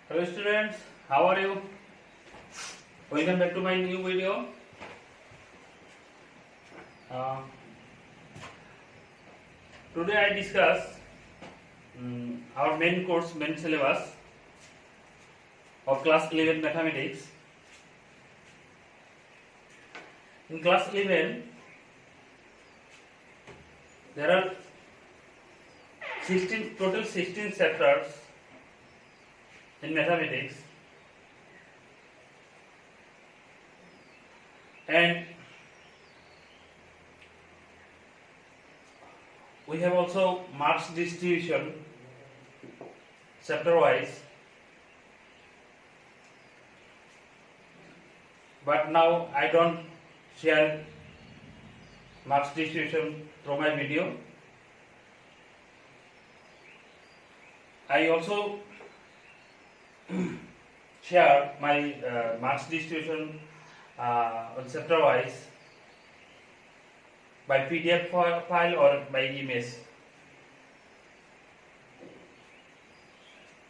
Hello students, how are you? Welcome back to my new video. Uh, Today I discuss our main course, main syllabus of class 11 mathematics. In class 11, there are 16 chapters in mathematics, and we have also marks distribution chapter wise, but now I don't share marks distribution through my video. I also share my marks distribution on chapter wise by PDF file or by image.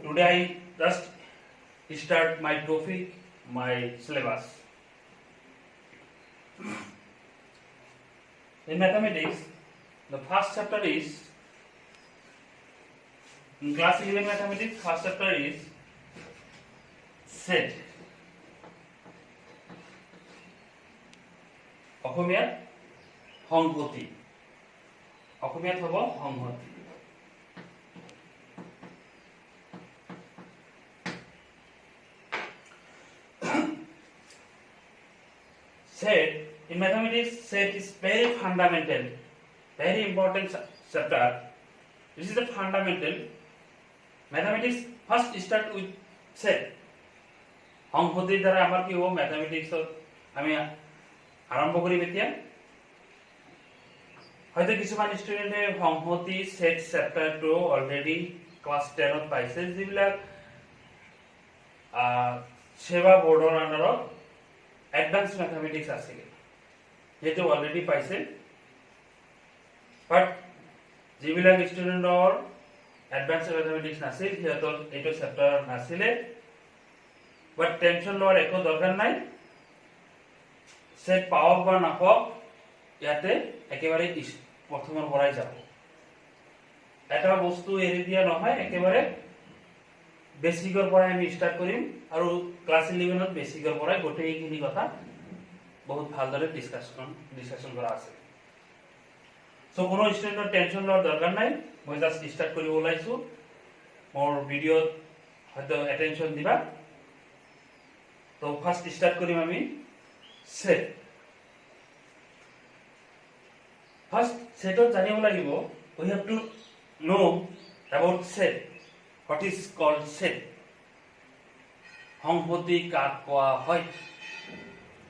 Today I just start my topic, my syllabus. In mathematics, the first chapter is, in class 11 mathematics, first chapter is set. অসমীয়াত সংহতি, অসমীয়াত হ'ব সংহতি। Set in mathematics, set is very fundamental, very important chapter. This is the fundamental. Mathematics first start with set. সংহতিৰ দ্বাৰা আমাৰ কি হ'ব, ম্যাথমেটিক্সত আমি আৰম্ভ কৰিম এতিয়া। হয়তো কিছুমান ষ্টুডেণ্টে সংহতি সেট চেপ্টাৰটো অলৰেডি ক্লাছ 10ত পাইছে, যিবিলাক সেৱা বৰ্ডৰ আণ্ডাৰত এডভান্স মেথমেটিক্স আছিল, সেইটো অলৰেডি পাইছে। বাট যিবিলাক ষ্টুডেণ্টৰ এডভান্স মেথমেটিক্স নাছিল, সিহঁতৰ এইটো চেপ্টাৰ নাছিলে। বাট টেনশ্যন লোৱাৰ একো দৰকাৰ নাই, সেট পাওক বা নাপাওক, ইয়াতে একেবাৰে প্ৰথমৰ পৰাই যাব। এটা বস্তু এৰি দিয়া নহয়, একেবাৰে বেসিকৰ পৰাই আমি ষ্টাৰ্ট কৰিম, আৰু ক্লাছ 11ত বেসিকৰ পৰাই গোটেইখিনি কথা বহুত ভালদৰে ডিসকাশন কৰা আছে। সো কোনো ষ্টুডেণ্টৰ টেনশ্যন লোৱাৰ দৰকাৰ নাই, মই জাষ্ট ষ্টাৰ্ট কৰিব ওলাইছো। মোৰ ভিডিঅ'ত হয়তো এটেনশ্যন দিবা। তো ফাৰ্স্ট ষ্টাৰ্ট কৰিম আমি সেট। ফার্স্ট সেটত জানিব লাগিব, we have to know about set. What is called set? সংহতি কাক কোৱা হয়?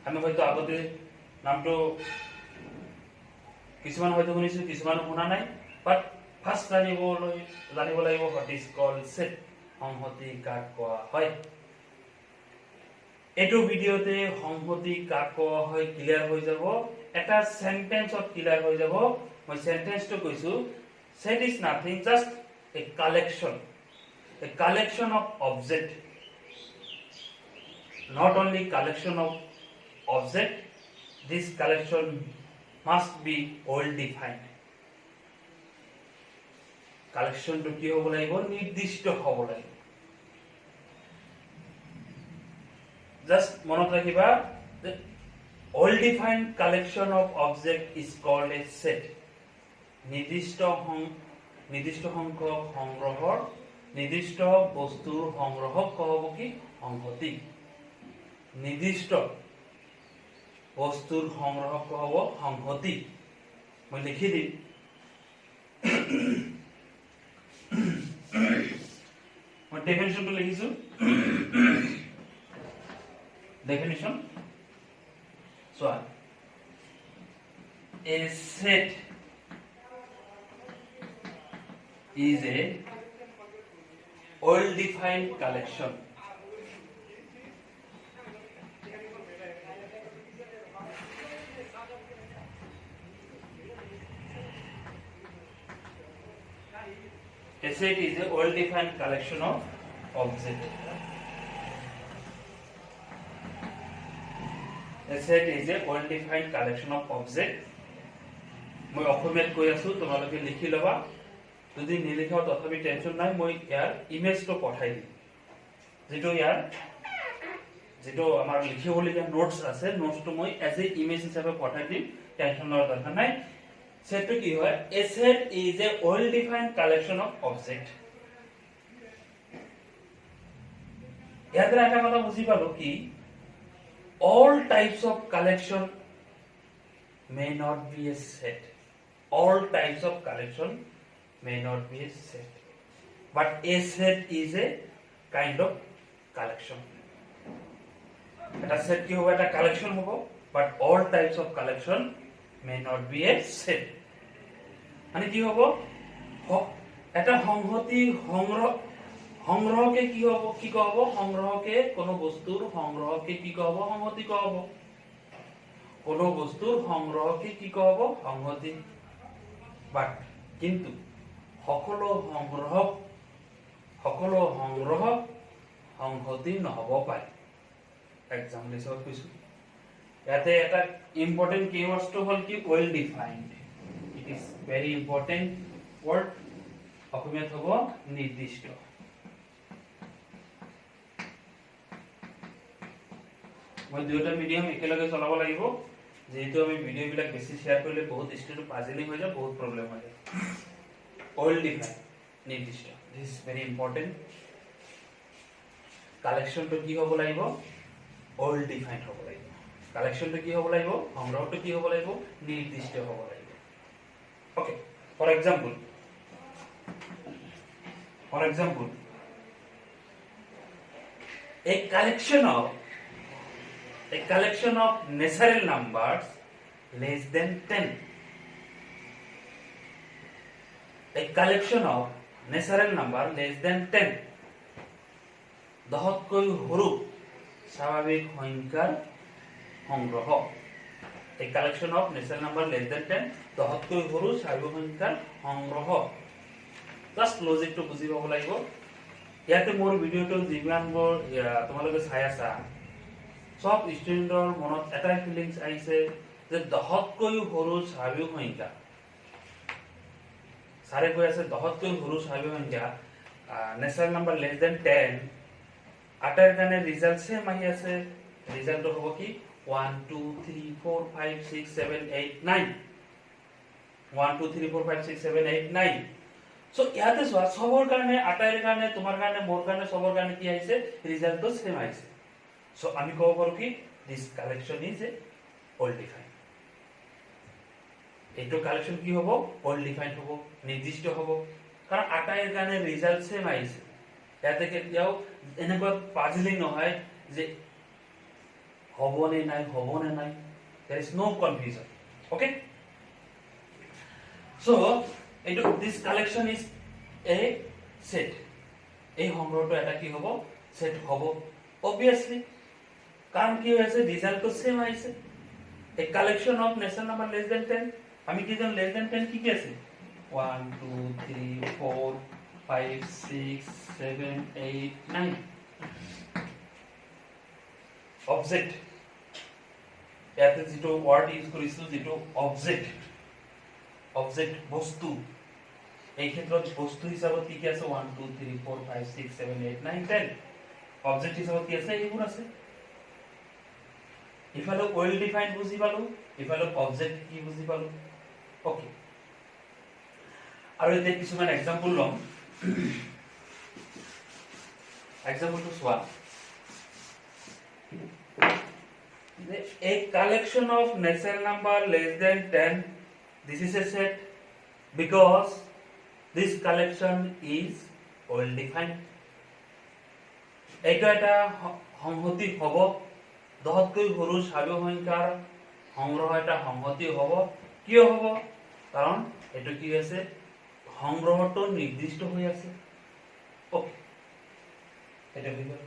আমি হয়তো আগতে নামটো কিছুমান হয়তো শুনিছো, কিছুমান শুনা নাই, বাট ফার্স্ট জানিব লাগিব what is called set. সংহতি কাক কোৱা হয়। এইটো ভিডিওতে সংহতি কাক কোৱা হয় ক্লিয়াৰ হৈ যাব। এটা সেন্টেন্সত ক্লিয়াৰ হৈ যাব। মই সেন্টেন্সটো কৈছো, set is nothing, just a collection of object. Not only collection of object, this collection must be well defined. Collection to কি হ'ব লাগিব, নিৰ্দিষ্ট হ'ব লাগিব। Just মনত ৰাখিবা, the well defined collection of object is called a set. নিৰ্দিষ্ট সংখ্যক সংগ্ৰহৰ, নিৰ্দিষ্ট বস্তুৰ সংগ্ৰহক ক'ব কি, সংহতি। নিৰ্দিষ্ট বস্তুৰ সংগ্ৰহক ক'ব সংহতি। মই লিখি দিম, মই ডেফিনিশ্যনটো লিখিছো। Definition. So, a set is a well-defined collection. A set is a well-defined collection of objects. A set is a well defined collection of objects. মই অসমীয়াত কৈ আছো তোমালোকে লিখি লবা যদি নিলিখাও তথাপি টেনশন নাই মই ইয়াৰ ইমেজটো পঠাই দিম যেটো আমাৰ লিখিবলগীয়া নোটস আছে নোটসটো মই এজ এ ইমেজ হিচাপে পঠাই দিম টেনশন লওয়াৰ দৰকাৰ নাই সেটটো কি হয় a set is a well defined collection of objects ইয়াত এটা কথা বুজি পালো কি all types of collection may not be a set all types of collection may not be a set but a set is a kind of collection এটা set কি হবে এটা collection হবে but all types of collection may not be a set মানে কি হবে এটা সংহতি সংগ্রহকে কি হবে কি কহব সংগ্রহকে কোন বস্তুর সংগ্রহকে কি কহব সংহতি কহব কোন বস্তুর সংগ্রহকে কি কহব সংহতি বাট কিন্তু সকলো সংগ্রহ সংহতি নহব পাৰে এক্সাম্পল হিচাপে কৈছো ইয়াতে এটা ইম্পৰ্টেন্ট কিৱৰ্ডটো হ'ল কি well defined it is very important word অসমীয়াত হ'ব নিৰ্দিষ্ট মই দুটা মিডিয়াম একেলগে চলাব লাগিব যেহেতু আমি ভিডিও বিলাক বেছি শেয়ার কৰিলে বহুত ষ্টুডেন্ট পাজিলিং হৈ যায় বহুত প্ৰবলেম হয় ওয়েল ডিফাইন্ড নিৰ্দিষ্ট দিস ইজ ভেৰি ইম্পৰ্টেন্ট কালেকশনটো কি হ'ব লাগিব ওয়েল ডিফাইন্ড হ'ব লাগিব কালেকশনটো কি হ'ব লাগিব সংগ্ৰহটো কি হ'ব লাগিব নিৰ্দিষ্ট হ'ব লাগিব okay for example a collection of natural numbers less than 10 a collection of natural number less than 10 দহতকৈ সৰু স্বাভাৱিক সংখ্যাৰ সংগ্ৰহ a collection of natural number less than 10 দহতকৈ সৰু স্বাভাৱিক সংখ্যাৰ সংগ্ৰহ জাস্ট লজিকটো বুজি পাব লাগিব ইয়াতে মোৰ ভিডিওটো যিমানবোৰ তোমালোকে চাই আছা সব স্টুডেন্টৰ মনত এটা ফিলিংস আহিছে যে দহতকৈ সৰু স্বাভাৱিক সংখ্যা সাৰে কৈ আছে দহতকৈ সৰু স্বাভাৱিক সংখ্যা নেচাৰেল নাম্বাৰ লেস দেন 10 আটাৰ কাৰণে ৰিজাল্ট সেম আহি আছে ৰিজাল্টটো হ'ব কি 1 2 3 4 5 6 7 8 9 1 2 3 4 5 6 7 8 9 সো ইয়াতে সবৰ কাৰণে আটাৰ কাৰণে তোমাৰ কাৰণে মোৰ কাৰণে সবৰ কাৰণে কি আহিছে ৰিজাল্টটো সেম আহিছে So আমি কব পাৰো কি this collection is a well defined এইটো কালেকশন কি হ'ব well defined হ'ব নিৰ্দিষ্ট হ'ব কাৰণ আটাইৰ কাৰণে ৰিজাল্ট সেম আহিছে ইয়াতে কেতিয়াও এনেকুৱা পাজিলিং নহয় যে হ'বনে নাই there is no confusion okay so এইটো this collection is a set এই সংগ্ৰহটো এটা কি হ'ব সেট হ'ব obviously কারণ কি হয়েছে রিজাল্ট তো সেম আইছে a collection of natural number less than 10 আমি কি জানি লেস দেন 10 কি কি আছে 1 2 3 4 5 6 7 8 9 অবজেক্ট ইয়াতে যেটো ওয়ার্ড ইউজ কৰিছো যেটো অবজেক্ট বস্তু এই ক্ষেত্ৰত বস্তু হিচাপত কি কি আছে 1 2 3 4 5 6 7 8 9 10 অবজেক্ট হিচাপত কি আছে এইবোৰ আছে ইফালে ওয়েল ডিফাইন্ড বুজি পালো ইফালে অবজেক্ট কি বুজি পালো ওকে আৰু এতিয়া কিছুমান এক্সাম্পল লম এক্সাম্পলটো চোৱা a collection of natural number less than 10 this is a set because this collection is well defined এটা সংহতি হ'ব দহতকৈ সৰু স্বাভাৱিক সংখ্যাৰ সংগ্ৰহ এটা সংহতি হ'ব কিয় হ'ব কাৰণ এটো কি আছে সংগ্ৰহটো নিৰ্দিষ্ট হৈ আছে ওকে এটা হৈ গ'ল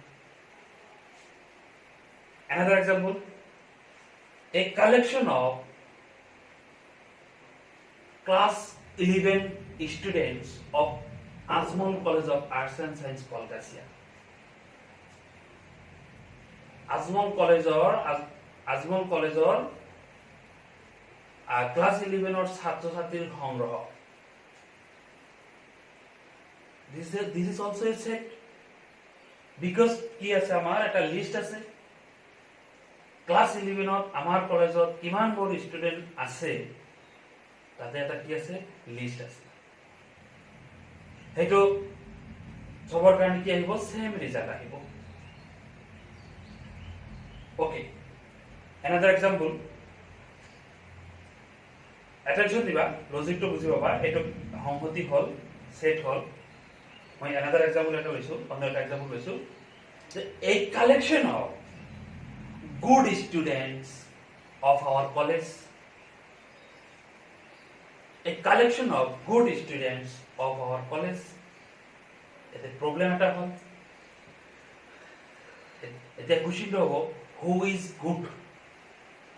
another example a collection of class 11 students of Azmol College of Arts and Science Kolkata Ajmal কলেজৰ আজমল কলেজৰ ক্লাছ 11 ছাত্ৰ ছাত্ৰীৰ সংগ্ৰহ this is also a set because কি আছে আমাৰ এটা লিষ্ট আছে ক্লাছ 11 আমাৰ কলেজত কিমান বোৰ ষ্টুডেন্ট আছে তাতে এটা কি আছে লিষ্ট আছে হেতু সবৰ কাৰণে কি আহিব সেম ৰিজাল্ট আহিব okay another example attention দিবা লজিকটো বুজি পাবা এটো সংহতি হল সেট হল মই another example এটা লৈছো অন্য এটা example লৈছো যে a collection of good students of our college a collection of good students of our college এতে প্রবলেম এটা হল এতে কুশিত হব who is good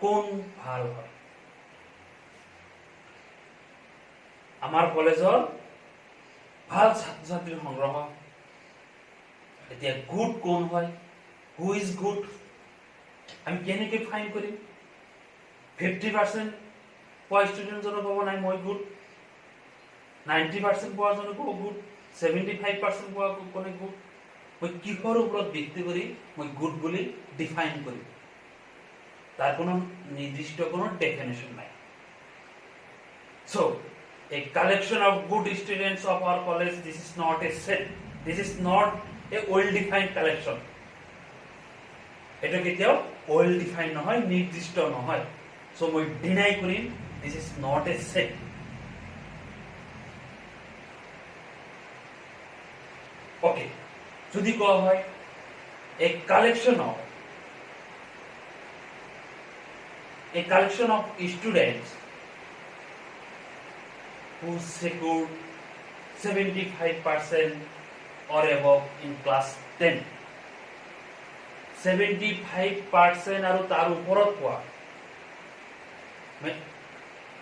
কোন ভাল হয় আমাৰ কলেজৰ ভাল ছাত্ৰ ছাত্ৰীৰ সংগ্ৰহ এতিয়া গুড কোন হয় who is good আমি কেনেকৈ ফাইন কৰিম 50% পোৱা ষ্টুডেন্ট জনক হ'ব নাই মই গুড 90% পোৱা জনক গুড 75% পোৱা কোনে গুড মই কিহৰ ওপৰত ভিত্তি কৰি মই গুড বুলি ডিফাইন কৰিম তার কোনো নির্দিষ্ট কোনো ডেফিনেশন নাই so a collection of good students of our college this is not a set this is not a well defined collection এটা কেতিয়াও well defined নহয় নির্দিষ্ট নহয় so মই ডিনাই কৰিম this is not a set okay যদি কোৱা হয় a collection of students who secured 75% or above in class 10 75% আৰু তাৰ ওপৰত পোৱা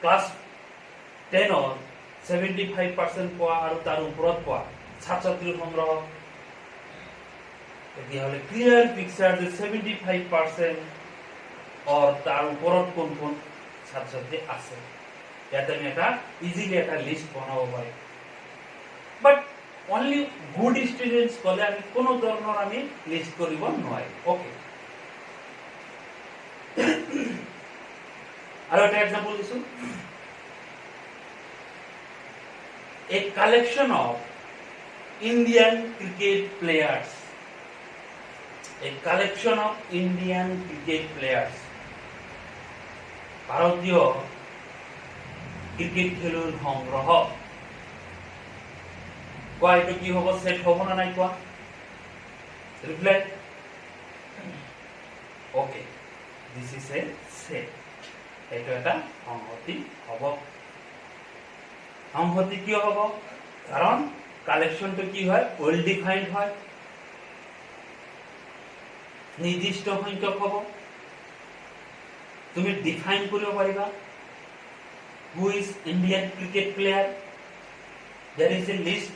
ক্লাছ 10 ৰ 75% পোৱা আৰু তাৰ ওপৰত পোৱা ছাত্ৰ ছাত্ৰীৰ সংগ্ৰহ এতিয়াহলে ক্লিয়াৰ পিকচাৰ যে 75% और तार ऊपर कोन कोन ছাত্র ছাত্রী আছে ইয়াতে আমি এটা ইজিলি একটা লিস্ট বানাবো পারি বাট অনলি গুড স্টুডেন্টস কলে আমি কোন ধরনের আমি লিস্ট করিব নয় ওকে আর একটা एग्जांपल দিছো a collection of Indian cricket players a collection of Indian cricket players ভারতীয় ক্রিকেট খেলুৱৈৰ সংগ্ৰহ কোৱা এইটো কি হ'ব সেট হ'ব না নাই কোৱা reply okay this is a set এইটো এটা সংহতি হ'ব সংহতি কিয় হ'ব কাৰণ কালেকশনটো কি হয় ওয়েল ডিফাইন্ড হয় নিৰ্দিষ্ট সংখ্যক হ'ব তুমি ডিফাইন কৰিব পাৰিবা who is Indian cricket player there is a list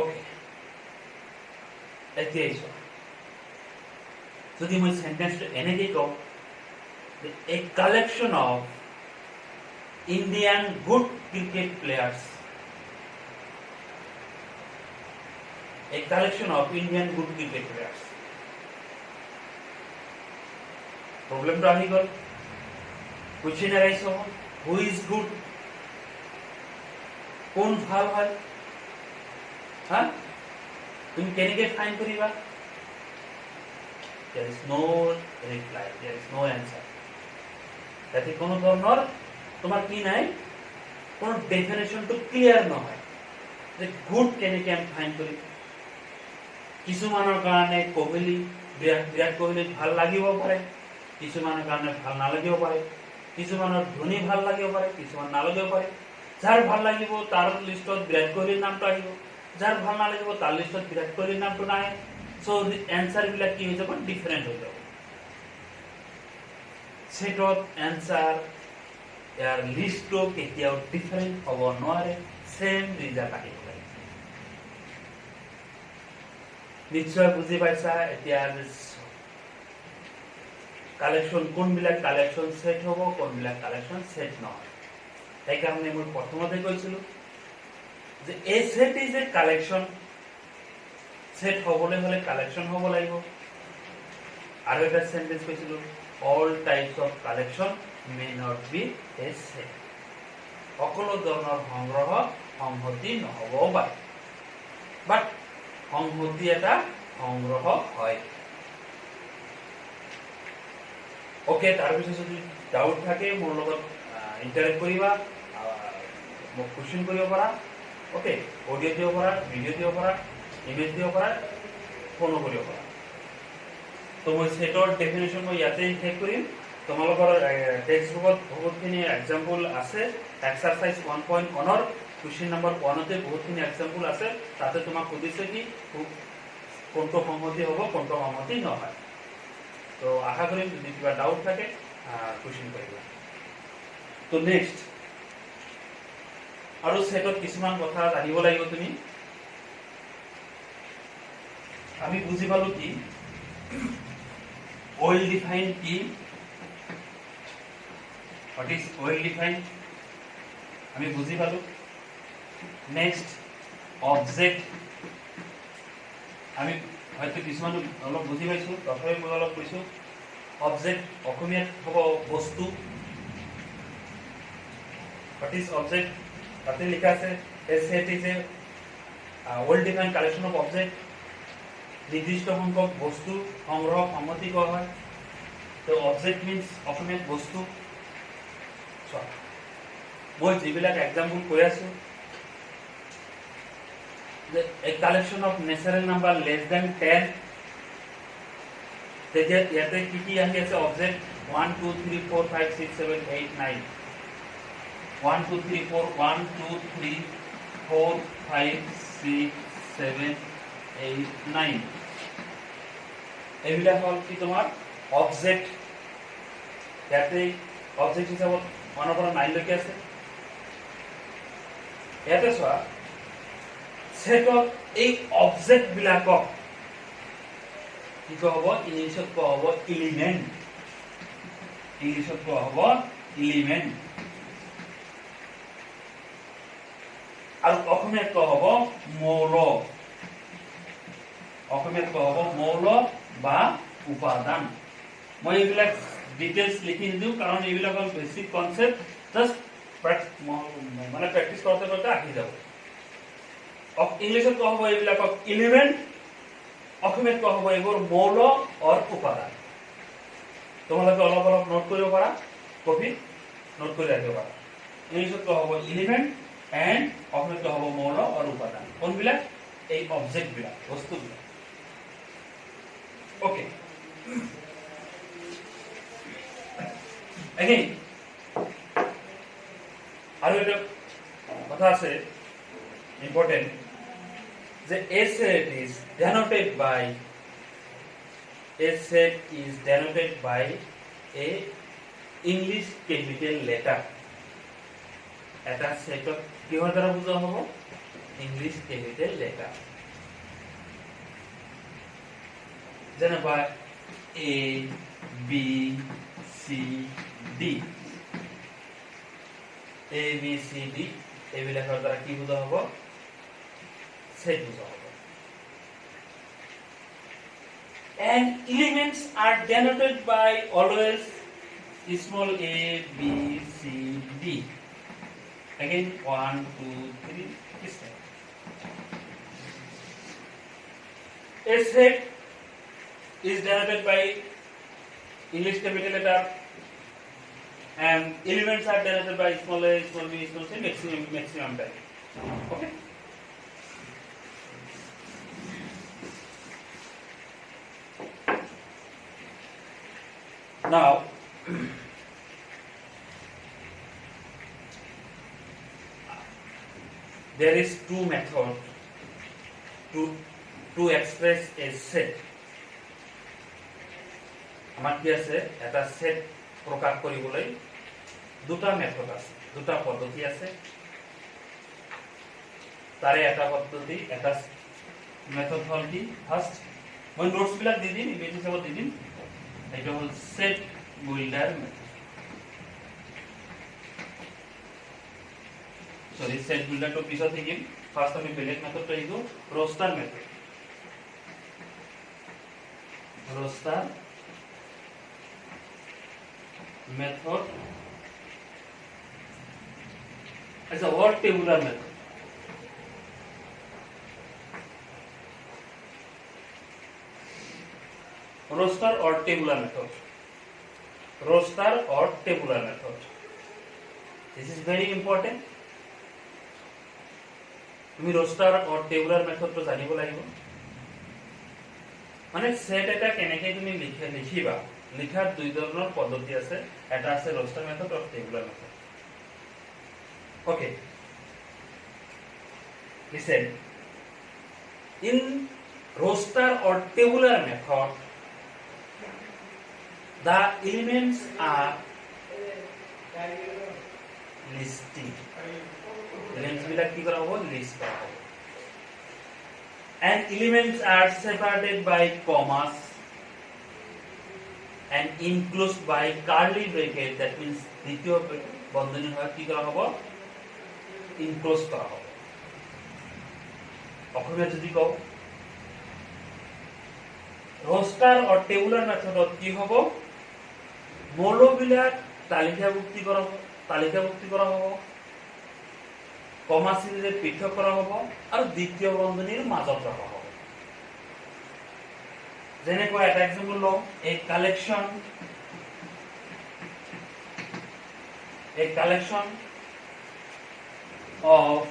okay এতিয়া এইটো যদি মই সেন্টেন্সটো এনেকৈ কওঁ a collection of Indian good cricket players a collection of Indian good cricket players problem to ahi gol question arise hobo who is good কোন ভাল হয় হ্যাঁ তুমি কেনেকৈ ফাইন কৰিবা there is no reply there is no answer তাতে কোনো ধৰণৰ তোমাৰ কি নাই কোনো ডেফিনেশনটো ক্লিয়াৰ নহয় যে গুড কেনেকৈ আমি ফাইন কৰিম কিছুমানৰ কাৰণে কোহলি বিৰাট কোহলি ভাল লাগিব পাৰে কিছুমানৰ কাৰণে ভাল নালাগিব পাৰে কিছুমানৰ ধোনি ভাল লাগিব পাৰে কিছুমান নালাগিব পাৰে যাৰ ভাল লাগিব তাৰ লিষ্টত বিৰাট কোহলিৰ নামটো আহিব যাৰ ভাল নালাগিব তাৰ লিষ্টত বিৰাট কোহলিৰ নামটো নাহে সো এনসাৰ বিলাক কি হৈ যাব ডিফাৰেন্ট হৈ যাব সেটত এনসাৰ ইয়াৰ লিষ্টটো কেতিয়াও ডিফাৰেন্ট হ'ব নোৱাৰে সেম ৰিজাল্ট আহিব লাগে নিশ্চয় বুজি পাইছা এতিয়া কালেকশ্যন কোনবিলাক কালেকশ্যন সেট হ'ব কোনবিলাক কালেকশ্যন সেট নহয় সেইকাৰণে মই প্ৰথমতে কৈছিলোঁ যে a set is a collection set হ'বলৈ হ'লে কালেকশ্যন হ'ব লাগিব আৰু এটা সেন্টেন্স কৈছিলোঁ all types of collection may not be a set সকলো ধৰণৰ সংগ্ৰহ সংহতি নহ'বও পাৰে বাট সংহতি এটা সংগ্ৰহ হয় ওকে তাৰপিছত যদি ডাউট থাকে মোৰ লগত ইণ্টাৰেক্ট কৰিবা মোক কোৱেশ্চন কৰিব পাৰা ওকে অডিঅ' দিব পাৰা ভিডিঅ' দিব পাৰা ইমেজ দিব পাৰা ফোনো কৰিব পাৰা তো মই সেটৰ ডেফিনেশ্যন মই ইয়াতে শেষ কৰিম তোমালোকৰ টেক্সট বুকত বহুতখিনি এক্সাম্পল আছে এক্সাৰচাইজ 1.1ৰ কুৱেশ্চন নম্বৰ 1তে বহুতখিনি এক্সাম্পল আছে তাতে তোমাক সুধিছে কি কোনটো সংহতি হ'ব কোনটো সংহতি নহয় তো আশা কৰিম যদি কিবা ডাউট থাকে কুৱেশ্চন কৰিবা তো নেক্সট আৰু সেটত কিছুমান কথা জানিব লাগিব তুমি আমি বুজি পালো কি ওয়েল ডিফাইন কি হোয়াট ইজ ওয়েল ডিফাইন আমি বুজি পালো নেক্সট অবজেক্ট আমি হয়তো কিছুমান অলপ বুজি পাইছো তথাপি মই অলপ কৈছো অবজেক্ট অসমীয়াত হ'ব বস্তু হোয়াট ইজ অবজেক্ট তাতে লিখা আছে a set is a well define collection of object নির্দিষ্ট সংখ্যক বস্তু সংগ্রহ সংহতি কোৱা হয় তো অবজেক্ট মিন্স অসমীয়াত বস্তু মই যিবিলাক এক্সাম্পল কৈ আছো a collection of natural number less than 10 তেতিয়া ইয়াতে কি কি আহি আছে অবজেক্ট 1 2 3 4 5 6 7 8 9 1 2 3 4 1 2 3 4 5 6 7 8 9 এইবিলাক হল কি তোমাৰ অবজেক্ট ইয়াতে অবজেক্ট হিচাপত 1 পৰা 9 লৈকে আছে ইয়াতে চোৱা সেটত এই অবজেক্ট বিলাকক কি হ'ব ইংলিশত কোৱা হ'ব এলিমেন্ট ইংলিশত কোৱা হ'ব এলিমেন্ট আৰু অসমীয়াত কোৱা হ'ব মৌল অসমীয়াত কোৱা হ'ব মৌল বা উপাদান মই এইবিলাক ডিটেইলছ লিখি দিওঁ কাৰণ এইবিলাক হ'ল বেসিক কনসেপ্ট জাস্ট মানে প্ৰেক্টিস কৰোঁতে কৰোঁতে আহি যাব ইংলিশত কোৱা হ'ব এইবিলাকক এলিমেন্ট অসমীয়াত কোৱা হ'ব এইবোৰ মৌল আৰু উপাদান তোমালোকে অলপ অলপ নোট কৰিব পাৰা কপি নোট কৰি ৰাখিব পাৰা ইংলিশত কোৱা হ'ব এলিমেন্ট এন্ড অসমীয়াত কোৱা হ'ব মৌল আৰু উপাদান কোনবিলাক এই অবজেক্ট বিলাক বস্তুবিলাক ওকে again আৰু এটা কথা আছে important the a set is denoted by a English capital letter এটা সেটত কিহৰ দ্বাৰা বুজোৱা হ'ব English capital letter যেনেবা A B C D A B C D এইবিলাকৰ দ্বাৰা কি বুজোৱা হ'ব সেট বুজোৱা হ'ব and elements are denoted by always small a b c d again 1 2 3 this time a set is denoted by English capital letter and elements are denoted by small a small b small c maximum type okay now there is two methods to express a set আমাৰ কি আছে এটা set প্ৰকাশ কৰিবলৈ দুটা method আছে দুটা পদ্ধতি আছে তাৰে এটা পদ্ধতি এটা মেথড হ'ল কি ফাৰ্স্ট মই নোটস বিলাক দি দিম ইমেজ হিচাপত দি দিম এটা হল set builder method. Sorry set builder তো পিছত শিকিম। ফার্স্ট আমি বেলেগ মেথডটো শিকো, roster method. Roster method as a what tabular method. Roster or tabular method. Roster or tabular method. This is very important. তুমি roster or tabular method তো জানিব লাগিব। মানে সেট এটা কেনেকৈ তুমি লিখিবা, লিখাৰ দুই ধৰণৰ পদ্ধতি আছে, এটা আছে roster method আৰু tabular method. Okay, listen. In roster or tabular method, the elements are listed. Elements will be list. And elements are separated by commas and enclosed by curly bracket. That means দ্বিতীয় বন্ধনীৰ হয় কি কৰা হ'ব, enclose কৰা হ'ব। অসমীয়া যদি কওঁ, ৰোস্টাৰ or টেবুলাৰ মেথডত কি হ'ব, মৌলবিলাক তালিকাভুক্তি কৰা হ'ব, কমা চিনেৰে পৃথক কৰা হ'ব আৰু দ্বিতীয় বন্ধনীৰ মাজত ৰখা হ'ব। যেনেকৈ এটা এক্সাম্পল লওঁ, a collection of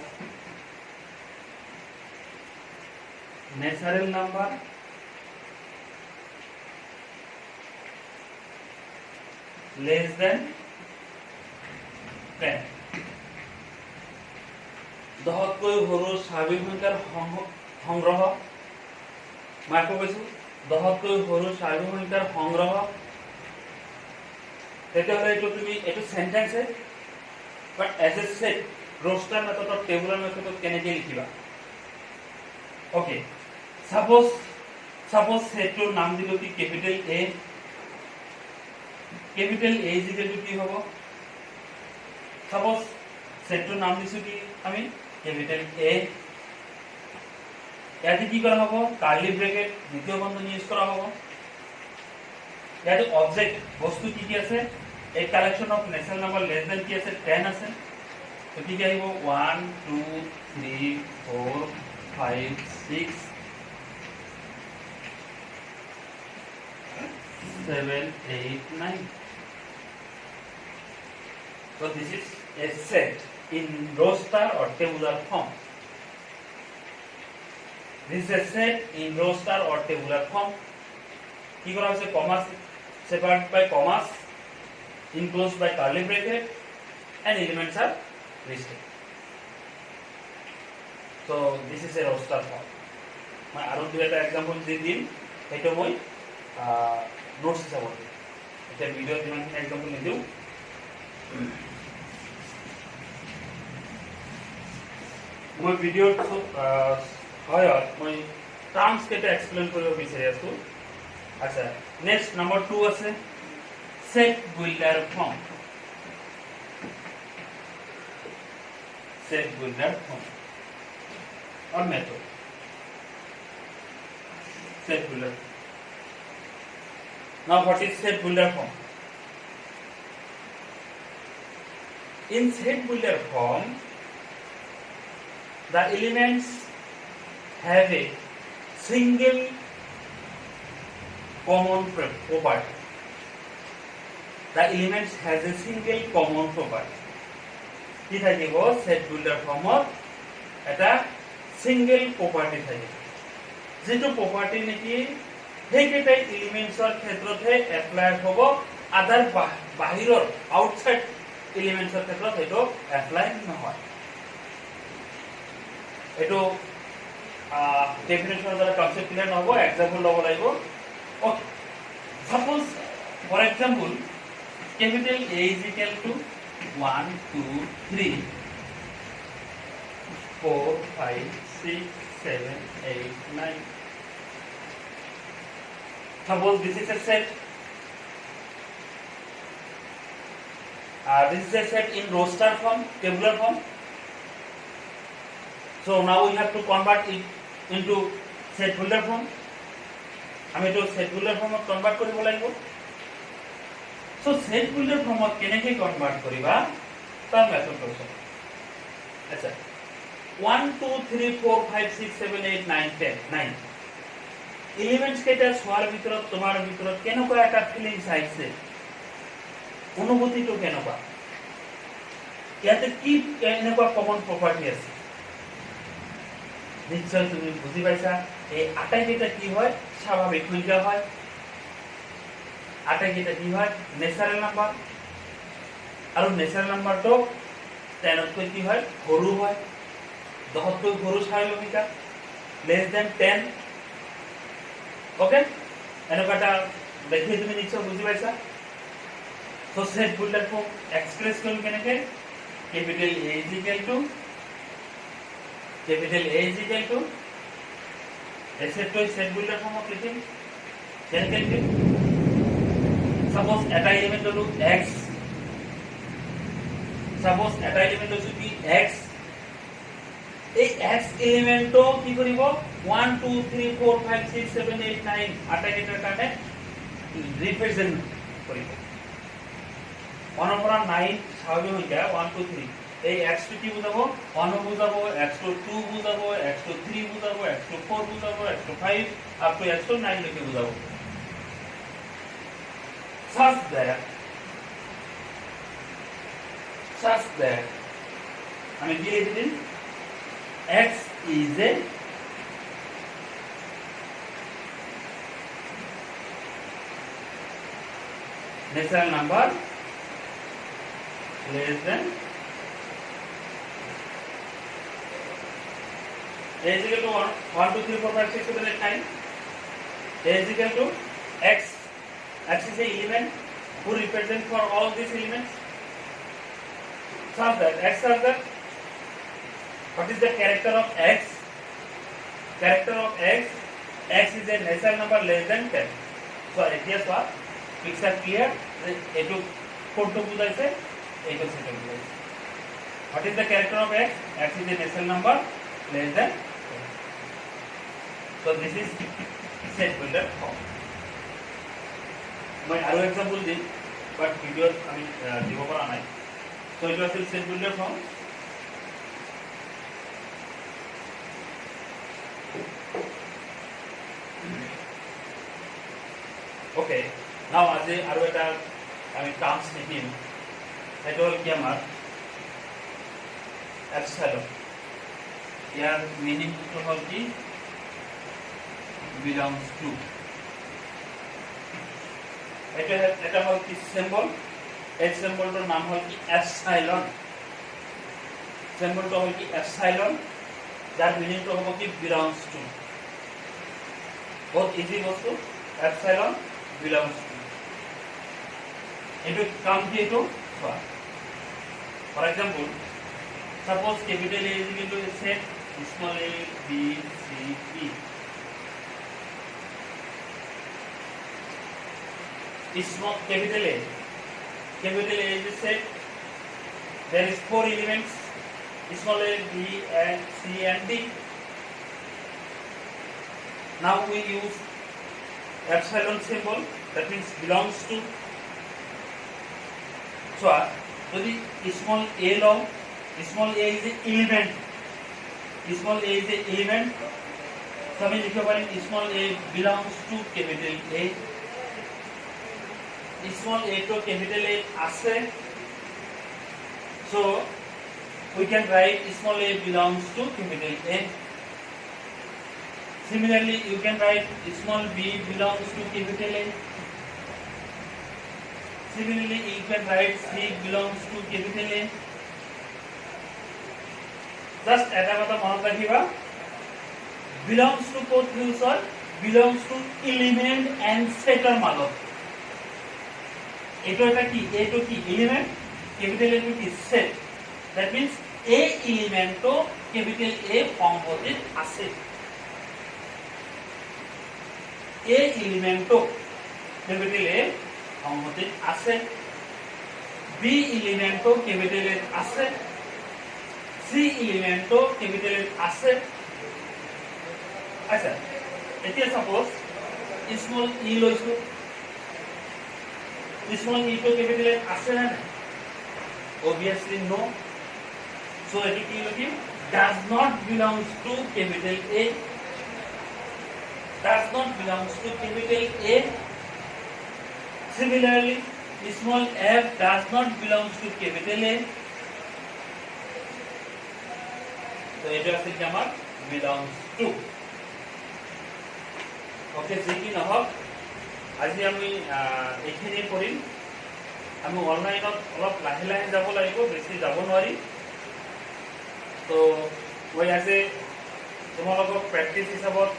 natural number less than 10. দহতকৈ সৰু স্বাভাৱিক সংখ্যাৰ সংগ্ৰহ। মই আকৌ কৈছো, দহতকৈ সৰু স্বাভাৱিক সংখ্যাৰ সংগ্ৰহ। তেতিয়াহ'লে এইটো সেন্টেন্স হে, but as a set roster method or tabular method কেনেকৈ লিখিবা। ওকে, সাপোজ সেটটোৰ নাম দিলো কি capital A। Capital A is equal to কি হ'ব, সাপোজ সেটটোৰ নাম দিছো কি আমি ক্যাপিটাল A। ইয়াতে কি কৰা হ'ব, কাৰ্লি ব্ৰেকেট দ্বিতীয় বন্ধনী ইউজ কৰা হ'ব। ইয়াতে অবজেক্ট বস্তু কি কি আছে, a collection of natural number less than কি আছে 10 আছে। তো কি আহিব 1 2 3 4 5 6 7 8 9. So this is a set in roster or tabular form. This is a set in roster or tabular form. কি করা হয়েছে, commas separated by commas, enclosed by curly bracket, and elements are listed. So this is a roster form. মই আৰু দুটা example the দিম, সেইটো মই notes হিচাপত দিম। এতিয়া ভিডিঅ'ত যিমানখিনি এক্সাম্পল নিদিওঁ, মই ভিডিঅ'ৰ সহায়ত মই টাৰ্মছ কেইটা এক্সপ্লেইন কৰিব বিচাৰি আছো। আচ্ছা, নেক্সট নাম্বার 2 আছে set builder form. Set builder form or method. Set builder. Now what is set builder form? In set builder form, the elements have a single common property. The elements has a single common property. কি থাকিব, set builder ফর্মত এটা single property থাকে, যেটো property নেকি সেইকেইটা এলিমেন্টসৰ ক্ষেত্ৰতহে apply হ'ব, আদাৰ বাহিৰৰ আউটসাইড এলিমেন্টসৰ ক্ষেত্ৰত সেইটো এপ্লাই নহয়। এইটো ডেফিনেশনৰ দ্বাৰা কনসেপ্ট ক্লিয়াৰ নহ'ব, এক্সাম্পল ল'ব লাগিব। Okay, suppose for example capital A is equal to 1 2 3 4 5 6 7 8 9. Suppose this is a set this is a set in roster form, tabular form. So now we have to convert it into set builder form. আমি তো set builder form convert কৰিব লাগিব. So set builder form কেনেকৈ convert কৰিবা তাৰ method আছে. আচ্ছা 1 2 3 4 5 6 7 8 9 10 9 elements কেইটা সোয়ার ভিতৰত তোমাৰ ভিতৰত কেনেকুৱা এটা ফিলিংস আহিছে অনুভূতিটো কেনেকুৱা ইয়াতে কি কেনেকুৱা কমন প্ৰপাৰ্টি আছে নিশ্চয় তুমি বুজি পাইছা এই আটাইকেইটা কি হয় স্বাভাৱিক সংখ্যা হয় আটাইকেইটা কি হয় নেচাৰেল নাম্বাৰ আৰু নেচাৰেল নাম্বাৰটো 10 তকৈ কি হয় সৰু হয় 10 তকৈ সৰু স্বাভাৱিক লেস দেন 10 ওকে এনেকুৱাটা দেখি তুমি নিশ্চয় বুজি পাইছা So set builder form express করুন কেনেকে capital A is equal to except to set builder form of লিখিম কেনেকে suppose এটা এলিমেন্ট হলো x suppose এটা এলিমেন্ট হচ্ছে কি x এই x এলিমেন্টটো কি কৰিব 1 2 3 4 5 6 7 8 9 আটা কেটার কারণে রিপ্রেজেন্ট কৰিব 1 পৰা 9 স্বাভাৱিক সংখ্যা 1 2 3 এই x2 কি বুজাবো 1 বুজাবো x2 2 বুজাবো x2 3 বুজাবো x2 4 বুজাবো x2 5 up to x2 9 লৈকে বুজাবো such that আমি কি লিখি দিন x is a natural number less than a is equal to 1 2 3 4 5 6 7 8 9 a is equal to x x is a element who represent for all these elements such that x such that what is the character of x x is a natural number less than 10 so here what picture clear eto photo বুঝাইছে eto সেটা বুঝাইছে what is the character of x x is a natural number less than 10 so this is set builder form মই আৰু example দিম বাট ভিডিওত আমি দিব পৰা নাই so এটো আছিল set builder form okay now আজি আৰু এটা আমি টাৰ্মস লিখিম এটা হল কি আমাৰ এপসাইলন ইয়াৰ মিনিং টো হল কি belongs to এটা হল কি সিম্বল এই সিম্বলটোৰ নাম হল কি এপসাইলন সিম্বলটো হল কি এপসাইলন যার মিনিং টো হ'ব কি belongs to বহুত ইজি বস্তু epsilon belongs to into come here to for example suppose capital A is equal to set small a b c d small capital A is a set there is 4 elements small a b and c and d now we use epsilon symbol that means belongs to so যদি small a law small a is a element so আমি লিখতে পারি small a belongs to capital A small a to capital A আছে so we can write small a belongs to capital A similarly you can write small b belongs to capital A similarly you can write c belongs to capital A just এটা কথা মনত ৰাখিবা belongs to code use or belongs to element and set এর মাজত এটো এটা কি এটো কি element capital A কি set that means a element to capital A সম্পর্কিত আছে a element to capital A সম্পর্কিত আছে বি এলিমেন্টও কেপিটেলত আছে, সি এলিমেন্টও কেপিটেলত আছে। আচ্ছা, এতিয়া সাপোজ স্মল ই লৈছো, স্মল ই তো কেপিটেলত আছে না নাই? obviously no. So এটি কি লিখিম? does not belongs to capital A, does not belongs to capital A. Similarly, small f does not belongs to capital A. So এটা আছে কি আমার belongs to. ওকে, যে কি নহওক আজি আমি এইখিনি কৰিম। আমি অনলাইনত অলপ লাহে লাহে যাব লাগিব, বেছি যাব নোৱাৰি। তো মই আজি তোমালোকক প্ৰেক্টিছ হিচাপত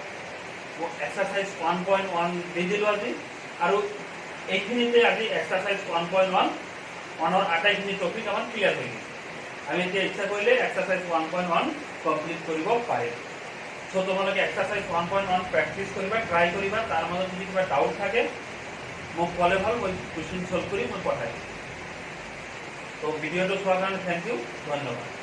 এক্সাৰসাইজ 1.1 দি দিলোঁ আজি, আৰু এইখিনিতে আজি এক্সাৰসাইজ 1.1 আটাইখিনি টপিক আমাৰ ক্লিয়াৰ হৈ গৈছে। আমি এতিয়া ইচ্ছা কৰিলে এক্সাৰসাইজ 1.1 কমপ্লিট কৰিব পাৰিম। সো তোমালোকে এক্সাৰসাইজ 1.1 প্ৰেক্টিছ কৰিবা, ট্ৰাই কৰিবা। তাৰ মাজত যদি কিবা ডাউট থাকে মোক ক'লে ভাল, মই কুৱেশ্যন সলভ কৰি মই পঠাই দিম। তো ভিডিঅ'টো চোৱাৰ কাৰণে থেংক ইউ, ধন্যবাদ।